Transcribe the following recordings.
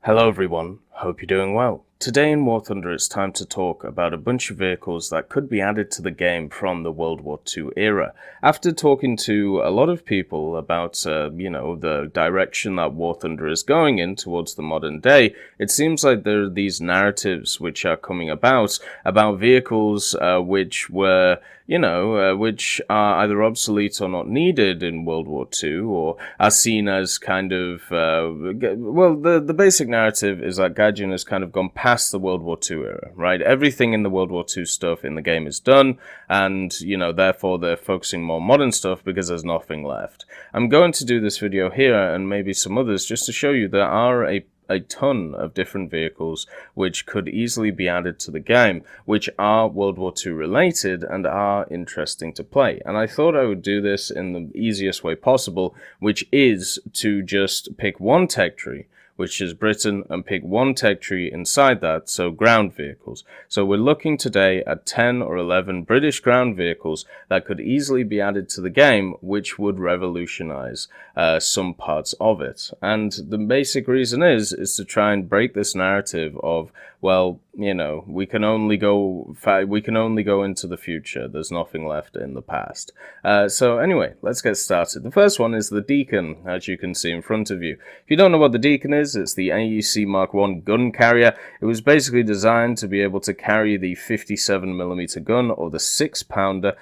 Hello everyone, hope you're doing well. Today in War Thunder it's time to talk about a bunch of vehicles that could be added to the game from the World War II era. After talking to a lot of people about, the direction that War Thunder is going in towards the modern day, it seems like there are these narratives which are coming about vehicles which were which are either obsolete or not needed in World War II, or are seen as kind of, the basic narrative is that Gaijin has kind of gone past the World War II era, right? Everything in the World War II stuff in the game is done, and, therefore they're focusing more modern stuff because there's nothing left. I'm going to do this video here, and maybe some others, just to show you there are a ton of different vehicles which could easily be added to the game, which are World War II related and are interesting to play. And I thought I would do this in the easiest way possible, which is to just pick one tech tree, which is Britain, and pick one tech tree inside that, so ground vehicles. So we're looking today at 10 or 11 British ground vehicles that could easily be added to the game, which would revolutionize some parts of it. And the basic reason is to try and break this narrative of, well, we can only go into the future. There's nothing left in the past. So anyway, let's get started. The first one is the Deacon, as you can see in front of you. If you don't know what the Deacon is, it's the AEC Mark I gun carrier. It was basically designed to be able to carry the 57mm gun, or the 6-pounder,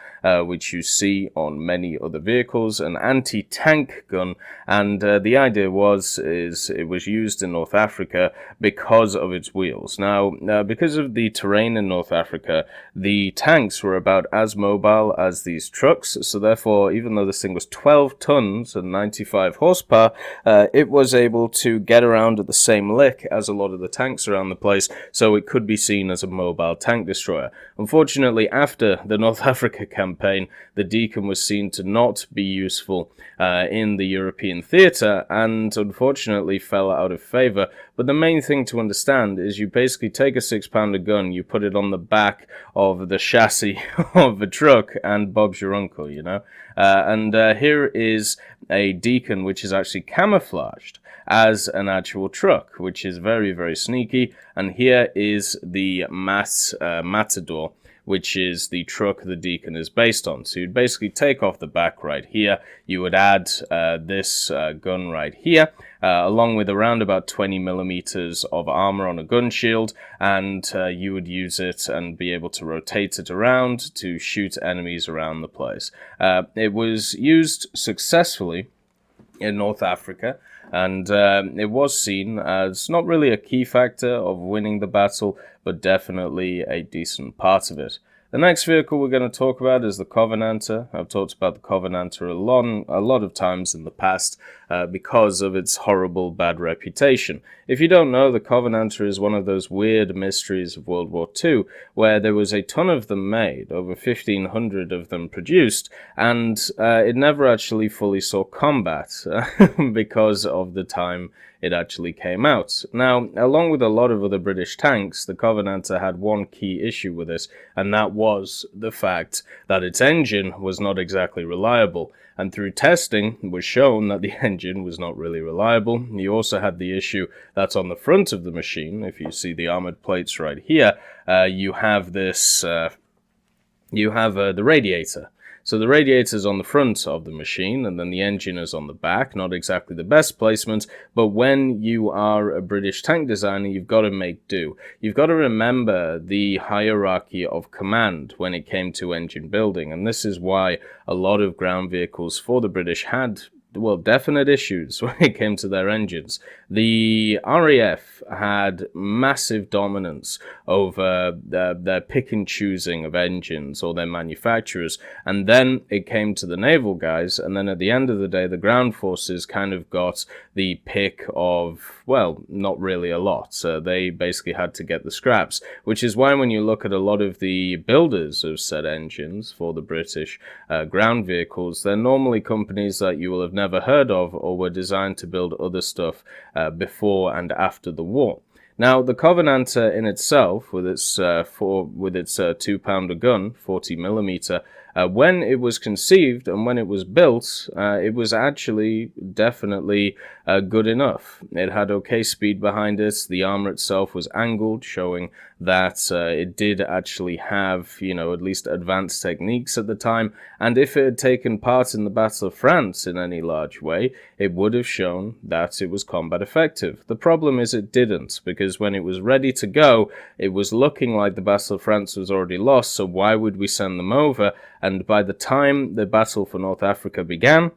which you see on many other vehicles, an anti-tank gun. And the idea is it was used in North Africa because of its wheels. Now, because of the terrain in North Africa, the tanks were about as mobile as these trucks, so therefore, even though this thing was 12 tons and 95 horsepower, it was able to get around at the same lick as a lot of the tanks around the place, so it could be seen as a mobile tank destroyer. Unfortunately, after the North Africa campaign, the Deacon was seen to not be useful in the European theatre, and unfortunately fell out of favour. But the main thing to understand is you basically take a 6-pounder gun, you put it on the back of the chassis of a truck, and Bob's your uncle, here is a Deacon which is actually camouflaged as an actual truck, which is very, very sneaky. And here is the Matador, which is the truck the Deacon is based on. So you'd basically take off the back right here, you would add this gun right here, along with around about 20mm of armor on a gun shield, and you would use it and be able to rotate it around to shoot enemies around the place. It was used successfully in North Africa, and it was seen as not really a key factor of winning the battle, but definitely a decent part of it. The next vehicle we're going to talk about is the Covenanter. I've talked about the Covenanter a lot of times in the past because of its horrible bad reputation. If you don't know, the Covenanter is one of those weird mysteries of World War II, where there was a ton of them made, over 1,500 of them produced, and it never actually fully saw combat because of the time it actually came out. Now, along with a lot of other British tanks, the Covenanter had one key issue with it, and that was the fact that its engine was not exactly reliable. And through testing, it was shown that the engine was not really reliable. You also had the issue that's on the front of the machine. If you see the armored plates right here, you have this, the radiator. So the radiator is on the front of the machine, and then the engine is on the back. Not exactly the best placement, but when you are a British tank designer, you've got to make do. You've got to remember the hierarchy of command when it came to engine building, and this is why a lot of ground vehicles for the British had, well, definite issues when it came to their engines. The RAF had massive dominance over their pick and choosing of engines or their manufacturers, and then it came to the naval guys, and then at the end of the day, the ground forces kind of got the pick of, well, not really a lot. So they basically had to get the scraps, which is why when you look at a lot of the builders of said engines for the British ground vehicles, they're normally companies that you will have never heard of or were designed to build other stuff before and after the war. Now, the Covenanter in itself, with its 2-pounder gun, 40mm, When it was conceived and when it was built, it was actually definitely good enough. It had okay speed behind it. The armor itself was angled, showing that it did actually have, at least advanced techniques at the time. And if it had taken part in the Battle of France in any large way, it would have shown that it was combat effective. The problem is it didn't, because when it was ready to go, it was looking like the Battle of France was already lost, so why would we send them over? And by the time the battle for North Africa began,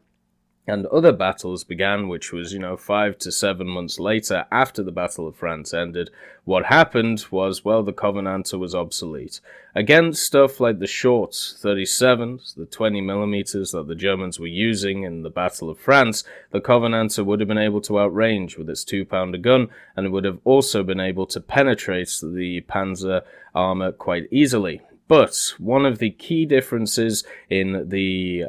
and other battles began, which was, 5 to 7 months later after the Battle of France ended, what happened was, well, the Covenanter was obsolete. Against stuff like the short 37s, the 20mm that the Germans were using in the Battle of France, the Covenanter would have been able to outrange with its 2-pounder gun, and it would have also been able to penetrate the Panzer armor quite easily. But one of the key differences in the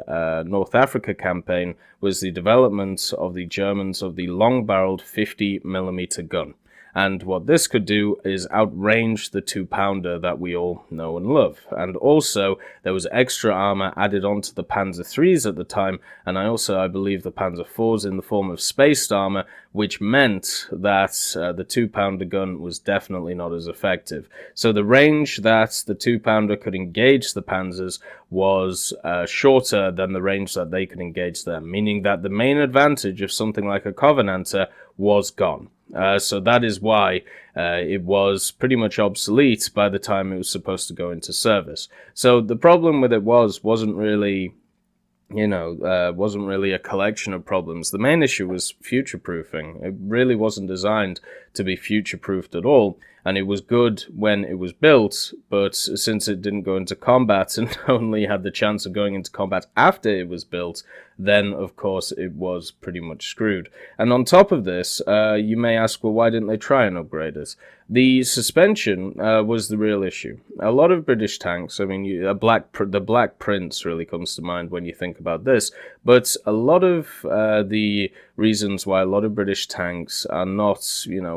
North Africa campaign was the development of the Germans of the long-barreled 50mm gun. And what this could do is outrange the 2-pounder that we all know and love. And also, there was extra armor added onto the Panzer IIIs at the time, and I believe the Panzer IVs in the form of spaced armor, which meant that the 2-pounder gun was definitely not as effective. So the range that the 2-pounder could engage the Panzers was shorter than the range that they could engage them, meaning that the main advantage of something like a Covenanter was gone. So that is why it was pretty much obsolete by the time it was supposed to go into service. So the problem with it wasn't really a collection of problems. The main issue was future-proofing. It really wasn't designed to be future-proofed at all, and it was good when it was built, but since it didn't go into combat and only had the chance of going into combat after it was built, then of course it was pretty much screwed. And on top of this, you may ask, well, why didn't they try and upgrade it? The suspension was the real issue. A lot of British tanks, the Black Prince really comes to mind when you think about this, but a lot of the reasons why a lot of British tanks are not,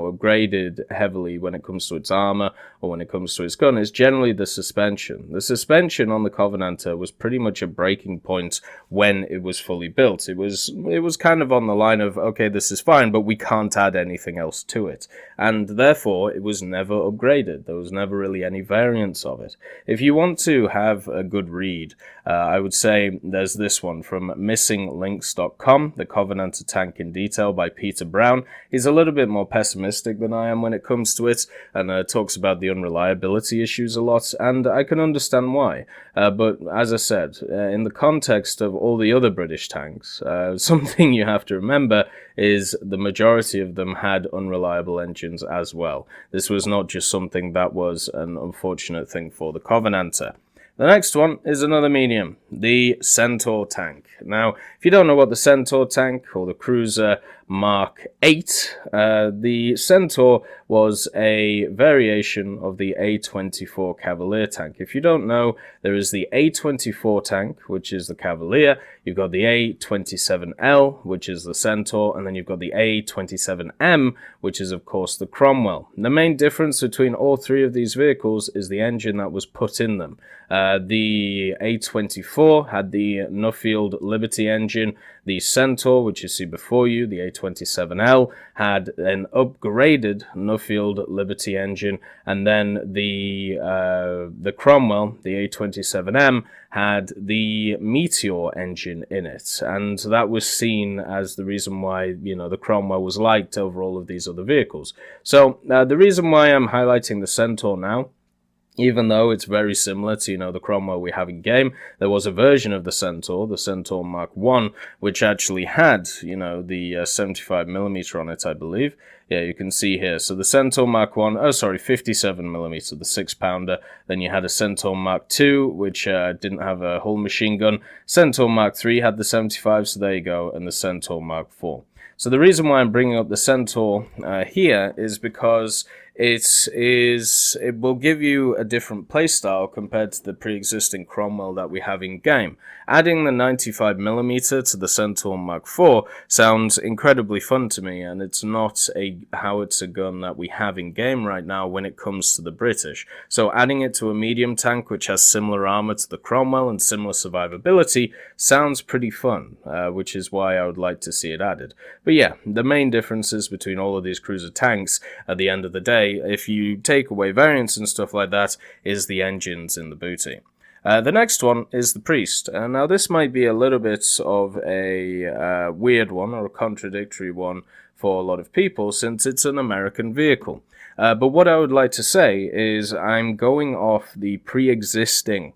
upgraded heavily when it comes to its armor or when it comes to its gun is generally the suspension. The suspension on the Covenanter was pretty much a breaking point when it was fully built. It was kind of on the line of, okay, this is fine, but we can't add anything else to it. And therefore, it was never upgraded. There was never really any variants of it. If you want to have a good read, I would say there's this one from missinglinks.com, The Covenanter Tank in Detail by Peter Brown. He's a little bit more pessimistic than I am when it comes to it, and talks about the unreliability issues a lot, and I can understand why. But as I said, in the context of all the other British tanks, something you have to remember is the majority of them had unreliable engines as well. This was not just something that was an unfortunate thing for the Covenanter. The next one is another medium, the Centaur tank. Now, if you don't know what the Centaur tank or the Cruiser Mark 8, the Centaur was a variation of the A24 Cavalier tank. If you don't know, there is the A24 tank, which is the Cavalier, you've got the A27L, which is the Centaur, and then you've got the A27M, which is of course the Cromwell. And the main difference between all three of these vehicles is the engine that was put in them. The A24 had the Nuffield Liberty engine. The Centaur, which you see before you, the A27L, had an upgraded Nuffield Liberty engine, and then the Cromwell, the A27M, had the Meteor engine in it, and that was seen as the reason why, the Cromwell was liked over all of these other vehicles. So the reason why I'm highlighting the Centaur now, even though it's very similar to, the Cromwell we have in game, there was a version of the Centaur Mark 1, which actually had, the 75mm on it, I believe. Yeah, you can see here. So the Centaur Mark 1, 57mm, the 6-pounder. Then you had a Centaur Mark 2, which didn't have a hull machine gun. Centaur Mark 3 had the 75, so there you go, and the Centaur Mark 4. So the reason why I'm bringing up the Centaur here is because it will give you a different playstyle compared to the pre-existing Cromwell that we have in game. Adding the 95mm to the Centaur Mark IV sounds incredibly fun to me, and it's not a howitzer gun that we have in game right now when it comes to the British. So adding it to a medium tank which has similar armor to the Cromwell and similar survivability sounds pretty fun, which is why I would like to see it added. But yeah, the main differences between all of these cruiser tanks at the end of the day, if you take away variants and stuff like that, is the engines in the booty. The next one is the Priest. Now this might be a little bit of a weird one or a contradictory one for a lot of people since it's an American vehicle. But what I would like to say is I'm going off the pre-existing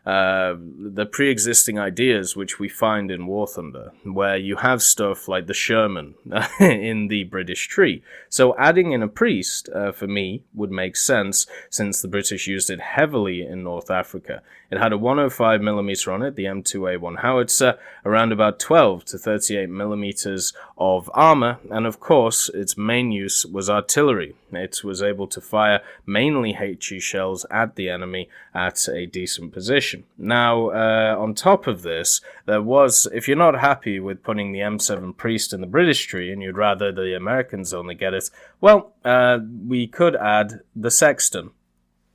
ideas which we find in War Thunder, where you have stuff like the Sherman in the British tree. So adding in a Priest, for me, would make sense, since the British used it heavily in North Africa. It had a 105mm on it, the M2A1 howitzer, around about 12 to 38mm of armor, and of course, its main use was artillery. It was able to fire mainly HE shells at the enemy at a decent position. Now, on top of this, there was, if you're not happy with putting the M7 Priest in the British tree and you'd rather the Americans only get it, well, we could add the Sexton.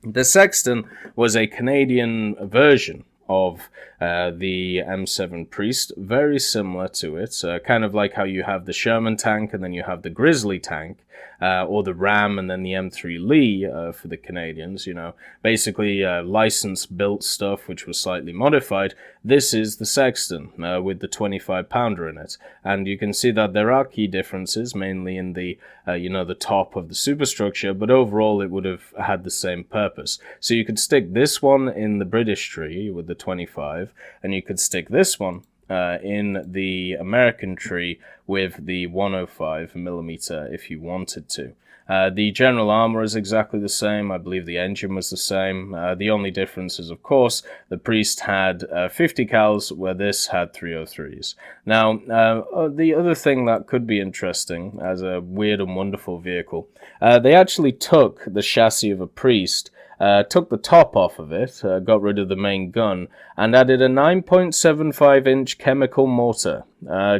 The Sexton was a Canadian version of the M7 Priest, very similar to it, kind of like how you have the Sherman tank and then you have the Grizzly tank, or the Ram and then the M3 Lee for the Canadians, you know, basically license-built stuff which was slightly modified. This is the Sexton with the 25-pounder in it, and you can see that there are key differences, mainly in the, the top of the superstructure, but overall it would have had the same purpose. So you could stick this one in the British tree with the 25, and you could stick this one in the American tree with the 105mm if you wanted to. The general armor is exactly the same. I believe the engine was the same. The only difference is, of course, the Priest had 50 cals where this had 303s. Now, the other thing that could be interesting as a weird and wonderful vehicle, they actually took the chassis of a Priest, took the top off of it, got rid of the main gun, and added a 9.75-inch chemical mortar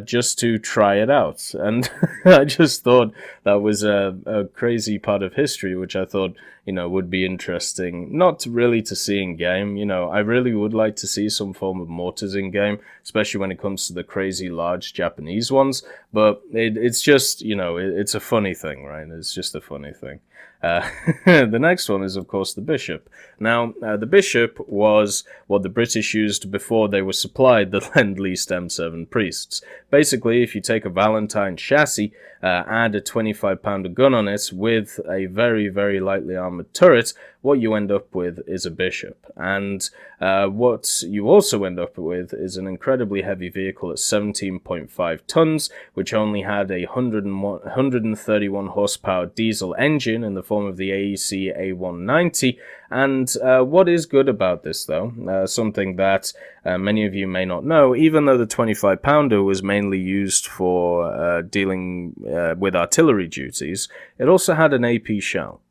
just to try it out. And I just thought that was a crazy part of history, which I thought, would be interesting. Not really to see in game. I really would like to see some form of mortars in game, especially when it comes to the crazy large Japanese ones. But it's just, it's a funny thing, right? It's just a funny thing. The next one is, of course, the Bishop. Now, the Bishop was what the British used before they were supplied the Lend-Lease M7 Priests. Basically, if you take a Valentine chassis, add a 25-pounder gun on it with a very, very lightly armored turret, what you end up with is a Bishop. And what you also end up with is an incredibly heavy vehicle at 17.5 tons, which only had a 131 horsepower diesel engine in the form of the AEC A190. And what is good about this, though, something that many of you may not know, even though the 25-pounder was mainly used for dealing with artillery duties, it also had an AP shell.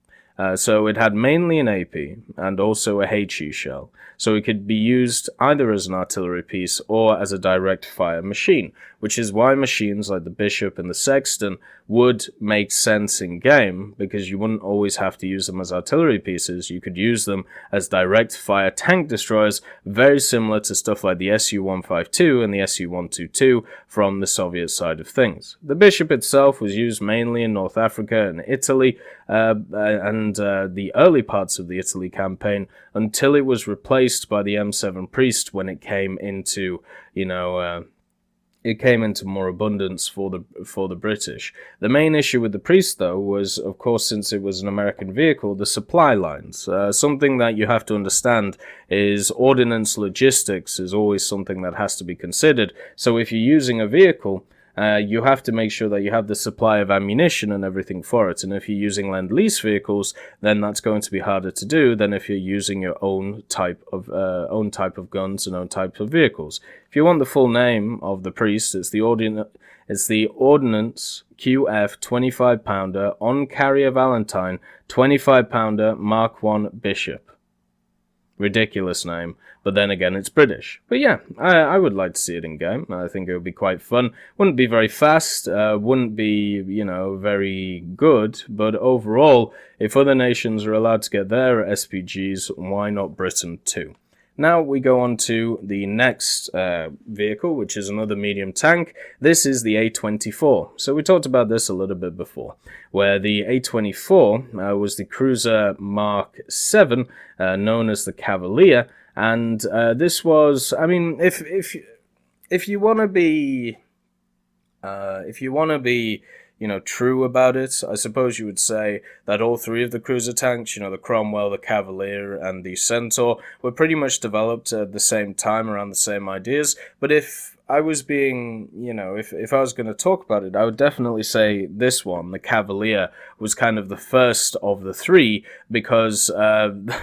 So it had mainly an AP and also a HE shell. So it could be used either as an artillery piece or as a direct fire machine, which is why machines like the Bishop and the Sexton would make sense in game, because you wouldn't always have to use them as artillery pieces. You could use them as direct fire tank destroyers, very similar to stuff like the Su-152 and the Su-122 from the Soviet side of things. The Bishop itself was used mainly in North Africa and Italy, and the early parts of the Italy campaign, until it was replaced by the M7 Priest when it came into, it came into more abundance for the British. The main issue with the Priest, though, was, of course, since it was an American vehicle, the supply lines. Something that you have to understand is ordnance logistics is always something that has to be considered. So if you're using a vehicle you have to make sure that you have the supply of ammunition and everything for it. And if you're using Lend-Lease vehicles, then that's going to be harder to do than if you're using your own type of guns and own type of vehicles. If you want the full name of the priest, it's the Ordnance QF 25 pounder on carrier Valentine 25 pounder Mark 1 Bishop. Ridiculous name, but then again, it's British. But yeah, I would like to see it in game. I think it would be quite fun. Wouldn't be very fast, wouldn't be, very good, but overall, if other nations are allowed to get their SPGs, why not Britain too? Now we go on to the next vehicle, which is another medium tank. This is the A24. So we talked about this a little bit before, where the A24 was the cruiser Mark 7, known as the Cavalier, and this was, I mean, if you want to be, true about it, I suppose you would say that all three of the cruiser tanks, the Cromwell, the Cavalier, and the Centaur, were pretty much developed at the same time, around the same ideas. But if I was being, if I was going to talk about it, I would definitely say this one, the Cavalier, was kind of the first of the three, because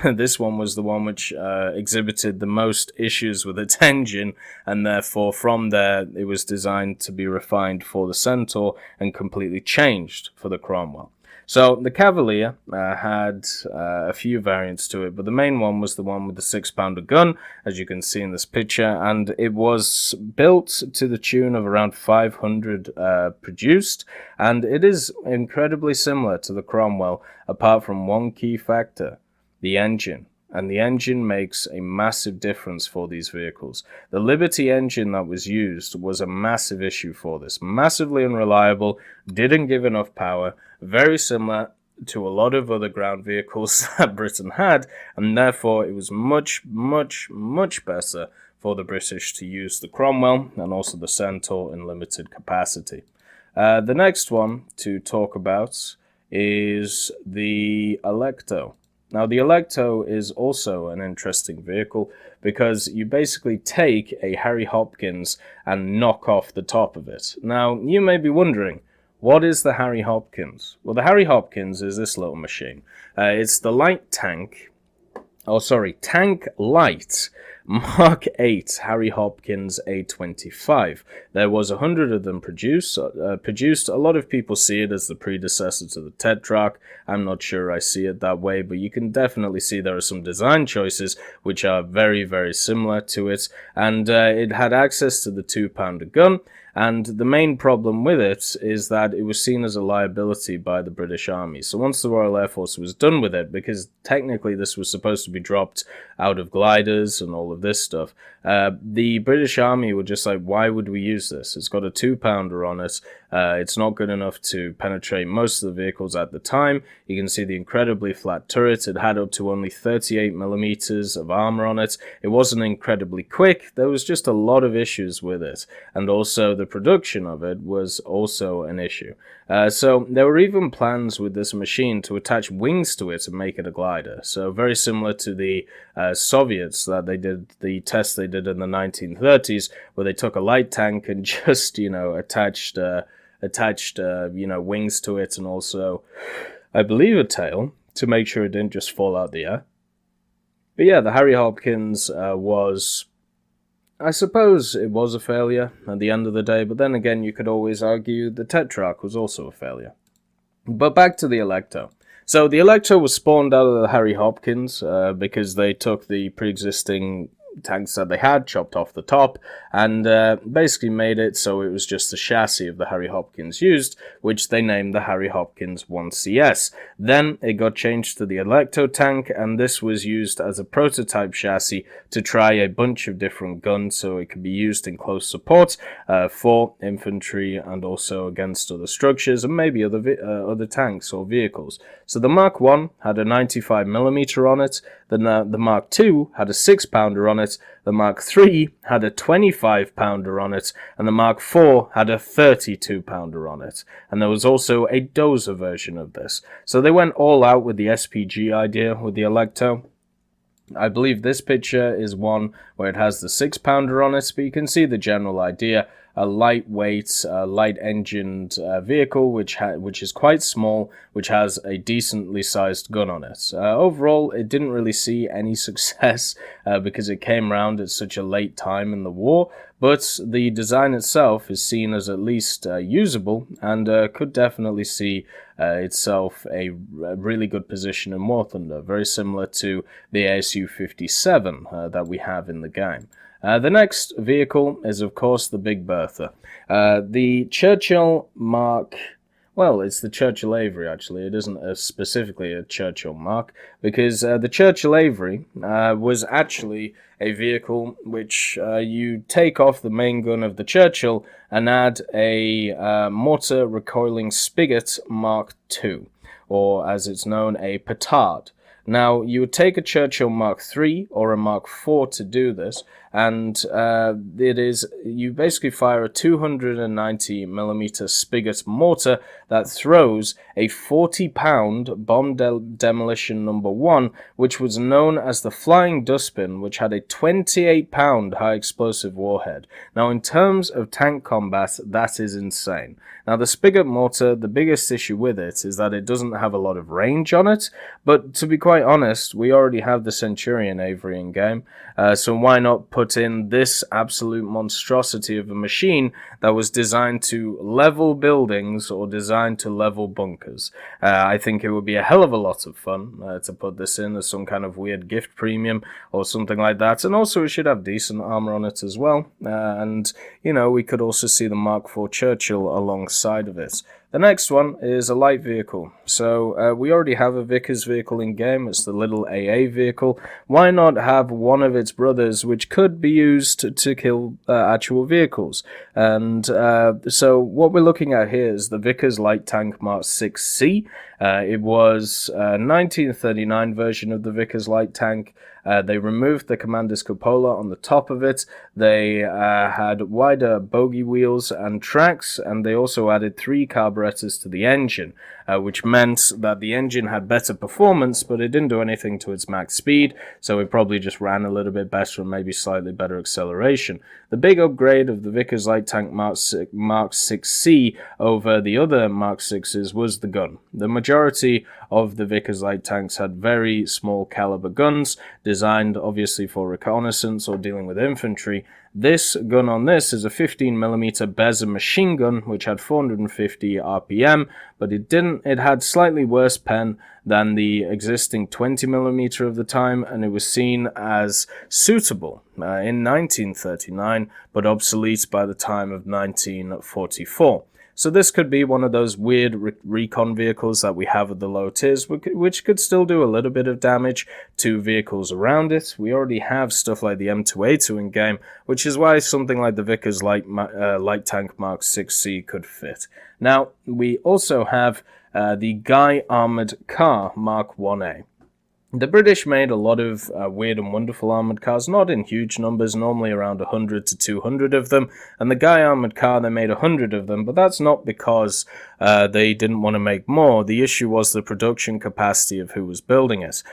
this one was the one which exhibited the most issues with its engine, and therefore from there it was designed to be refined for the Centaur and completely changed for the Cromwell. So the Cavalier had a few variants to it, but the main one was the one with the 6-pounder gun, as you can see in this picture, and it was built to the tune of around 500 produced, and it is incredibly similar to the Cromwell, apart from one key factor: the engine. And the engine makes a massive difference for these vehicles. The Liberty engine that was used was a massive issue for this. Massively unreliable, didn't give enough power, very similar to a lot of other ground vehicles that Britain had, and therefore it was much, much, much better for the British to use the Cromwell and also the Centaur in limited capacity. The next one to talk about is the Electra. Now, the Electra is also an interesting vehicle because you basically take a Harry Hopkins and knock off the top of it. Now, you may be wondering, what is the Harry Hopkins? Well, the Harry Hopkins is this little machine. It's the Tank Light Mark 8 Harry Hopkins A25. There was 100 of them produced. A lot of people see it as the predecessor to the Tetrarch. I'm not sure I see it that way, but you can definitely see there are some design choices which are very, very similar to it. And it had access to the 2-pounder gun. And the main problem with it is that it was seen as a liability by the British Army. So once the Royal Air Force was done with it, because technically this was supposed to be dropped out of gliders and all of this stuff, the British Army were just like, why would we use this? It's got a 2-pounder on it. It's not good enough to penetrate most of the vehicles at the time. You can see the incredibly flat turret. It had up to only 38 millimeters of armor on it. It wasn't incredibly quick. There was just a lot of issues with it. And also the production of it was also an issue. So there were even plans with this machine to attach wings to it and make it a glider. So very similar to the Soviets that they did, the tests they did in the 1930s, where they took a light tank and just, attached wings to it, and also, I believe, a tail to make sure it didn't just fall out the air. But yeah, the Harry Hopkins was, I suppose it was a failure at the end of the day, but then again, you could always argue the Tetrarch was also a failure. But back to the Electra. So the Electra was spawned out of the Harry Hopkins because they took the pre-existing tanks that they had, chopped off the top, and basically made it so it was just the chassis of the Harry Hopkins used, which they named the Harry Hopkins 1CS. Then it got changed to the Electra tank, and this was used as a prototype chassis to try a bunch of different guns, so it could be used in close support for infantry and also against other structures and maybe other tanks or vehicles. So the Mark 1 had a 95mm on it, then the Mark 2 had a 6-pounder on it, the Mark 3 had a 25-pounder on it, and the Mark 4 had a 32-pounder on it. And there was also a dozer version of this. So they went all out with the SPG idea with the Electra. I believe this picture is one where it has the 6-pounder on it, but you can see the general idea. A lightweight, light-engined vehicle, which is quite small, which has a decently sized gun on it. Overall, it didn't really see any success because it came around at such a late time in the war, but the design itself is seen as at least usable and could definitely see itself a really good position in War Thunder, very similar to the ASU-57 that we have in the game. The next vehicle is, of course, the Big Bertha. The Churchill Mark... Well, it's the Churchill Avery, actually. It isn't specifically a Churchill Mark, because the Churchill Avery was actually a vehicle which you take off the main gun of the Churchill and add a mortar recoiling spigot Mark II, or as it's known, a petard. Now, you would take a Churchill Mark III or a Mark IV to do this, and you basically fire a 290mm spigot mortar that throws a 40-pound bomb demolition number 1, which was known as the Flying Dustbin, which had a 28-pound high explosive warhead. Now, in terms of tank combat, that is insane. Now, the spigot mortar, the biggest issue with it is that it doesn't have a lot of range on it, but to be quite honest, we already have the Centurion Avery in game, so why not put in this absolute monstrosity of a machine that was designed to level buildings or designed to level bunkers. I think it would be a hell of a lot of fun to put this in as some kind of weird gift premium or something like that, and also it should have decent armor on it as well, and you know, we could also see the Mark IV Churchill alongside of it. The next one is a light vehicle. So we already have a Vickers vehicle in game. It's the little AA vehicle. Why not have one of its brothers which could be used to kill actual vehicles? And so what we're looking at here is the Vickers Light Tank Mark 6C. It was a 1939 version of the Vickers Light Tank. They removed the commander's cupola on the top of it. They had wider bogie wheels and tracks, and they also added 3 carburetors to the engine, which meant that the engine had better performance, but it didn't do anything to its max speed, so it probably just ran a little bit better and maybe slightly better acceleration. The big upgrade of the Vickers Light Tank Mark 6C over the other Mark 6s was the gun. The majority of the Vickers Light Tanks had very small caliber guns, designed obviously for reconnaissance or dealing with infantry. This gun on this is a 15mm Beza machine gun, which had 450 RPM, but it had slightly worse pen than the existing 20mm of the time, and it was seen as suitable in 1939, but obsolete by the time of 1944. So this could be one of those weird recon vehicles that we have at the low tiers, which could still do a little bit of damage to vehicles around it. We already have stuff like the M2A2 in game, which is why something like the Vickers Light Tank Mark 6C could fit. Now, we also have the Guy Armoured Car Mark 1A. The British made a lot of weird and wonderful armoured cars, not in huge numbers, normally around 100 to 200 of them, and the Guy Armoured Car, they made 100 of them, but that's not because they didn't want to make more. The issue was the production capacity of who was building it.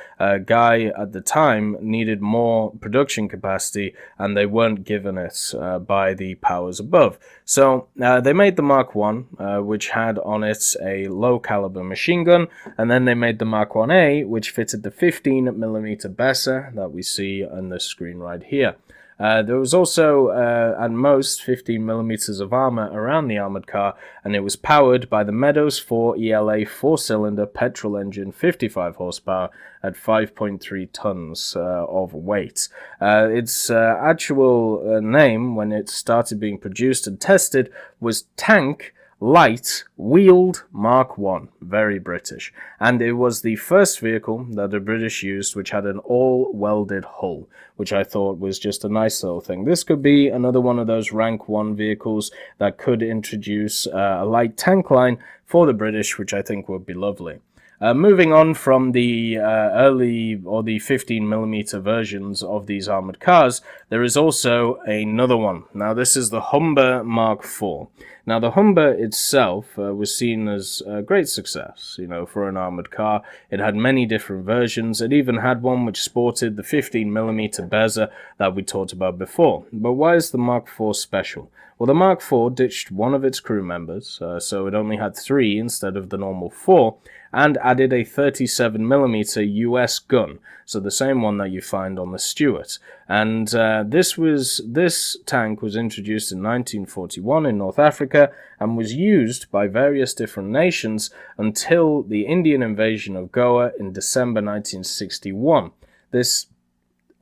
Guy, at the time, needed more production capacity, and they weren't given it by the powers above. So they made the Mark 1, which had on it a low-caliber machine gun, and then they made the Mark 1A, which fitted the 15mm Beza that we see on the screen right here. There was also, at most, 15mm of armor around the armored car, and it was powered by the Meadows 4 ELA 4-cylinder petrol engine, 55 horsepower, at 5.3 tons of weight. Its actual name, when it started being produced and tested, was Tank Light Wheeled Mark 1, very British, and it was the first vehicle that the British used which had an all-welded hull, which I thought was just a nice little thing. This could be another one of those rank 1 vehicles that could introduce a light tank line for the British, which I think would be lovely. Moving on from the early or the 15mm versions of these armored cars, there is also another one. Now this is the Humber Mark IV. Now the Humber itself was seen as a great success, for an armored car. It had many different versions. It even had one which sported the 15mm bezer that we talked about before. But why is the Mark IV special? Well, the Mark IV ditched one of its crew members, so it only had 3 instead of the normal 4, and added a 37mm US gun, so the same one that you find on the Stuart. And this tank was introduced in 1941 in North Africa and was used by various different nations until the Indian invasion of Goa in December 1961. This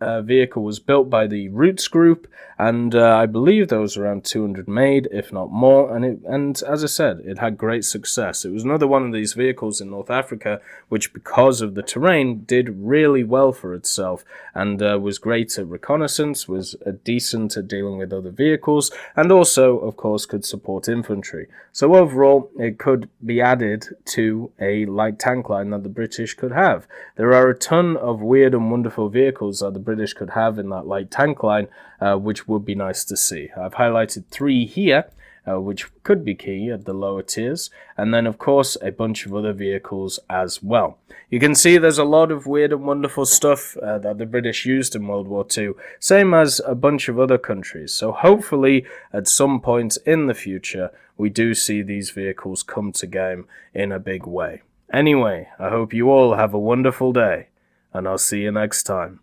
vehicle was built by the Roots Group, and I believe there was around 200 made, if not more, and as I said, it had great success. It was another one of these vehicles in North Africa which, because of the terrain, did really well for itself, and was great at reconnaissance, was decent at dealing with other vehicles, and also, of course, could support infantry. So overall, it could be added to a light tank line that the British could have. There are a ton of weird and wonderful vehicles that the British could have in that light tank line, which would be nice to see. I've highlighted 3 here, which could be key at the lower tiers, and then of course a bunch of other vehicles as well. You can see there's a lot of weird and wonderful stuff that the British used in World War II, same as a bunch of other countries. So hopefully at some point in the future we do see these vehicles come to game in a big way. Anyway, I hope you all have a wonderful day, and I'll see you next time.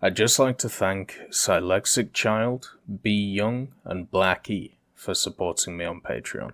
I'd just like to thank Sylexic Child, B Young, and Black E for supporting me on Patreon.